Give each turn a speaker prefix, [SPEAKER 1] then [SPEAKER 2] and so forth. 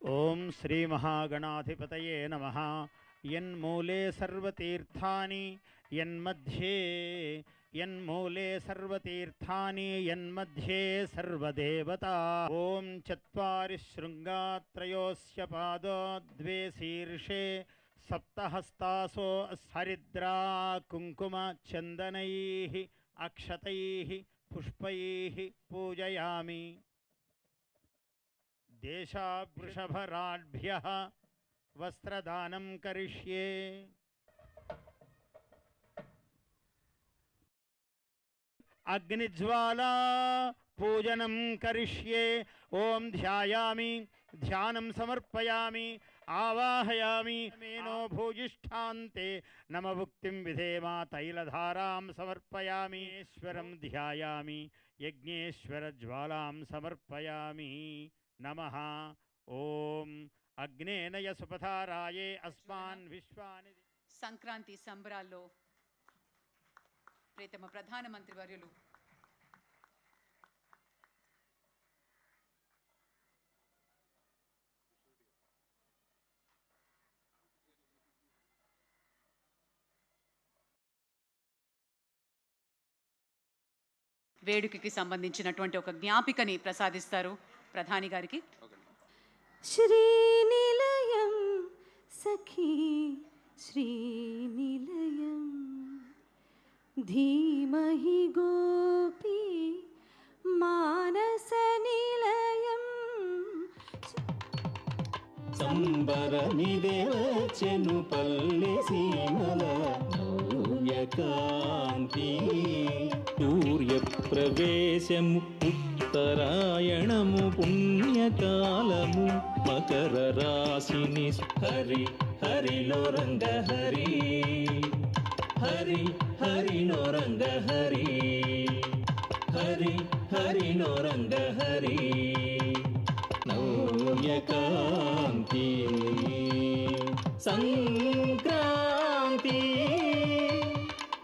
[SPEAKER 1] ఓం శ్రీ మహాగణాధిపతయే నమః. యన్మూలే సర్వతీర్థాని యన్మూలే సర్వతీర్థాని యన్మధ్యే సర్వదేవతా. ఓం చత్వారి శృంగాత్రయోస్య పాదో ద్వే శీర్షే సప్తహస్తాసో హరిద్రా కుంకుమ చందనైః అక్షతైః పుష్పైః పూజయామి. దేశావృషభరాఢ్భ్యః వస్త్రదానం కరిష్యే. అగ్నిజ్వాలా పూజనం కరిష్యే. ఓం ధ్యాయామి, ధ్యానం సమర్పయామి, ఆవాహయామి. మేనో భూజిష్ఠాంతే నమభుక్తిం విధేమా. తైలధారాం సమర్పయామి. ఈశ్వరం ధ్యాయామి, యజ్ఞేశ్వరజ్వాలాం సమర్పయామి. నమః. ఓం అగ్నేనయ సుపథారాయే అస్మాన్ విశ్వాని.
[SPEAKER 2] సంక్రాంతి సంబరాల్లో ప్రియతమ ప్రధానమంత్రి వర్యులు వేడుకకి సంబంధించినటువంటి ఒక జ్ఞాపికని ప్రసాదిస్తారు ప్రధాని గారికి.
[SPEAKER 3] శ్రీనిలయం సఖీ శ్రీనిలయం ధీమహి గోపీ మానస నిలయం.
[SPEAKER 4] సంబరమిదేవచెను పల్లె సీమల నవ్యకాంతి. సూర్యప్రవేశము ఉత్తరాయణము పుణ్యకాలము మకర రాశిని. హరి హరిలో రంగ హరి, హరి హరిలో రంగ హరి, హరి హరిలో రంగ హరి. నవ్యకాంతి సంక్రాంతి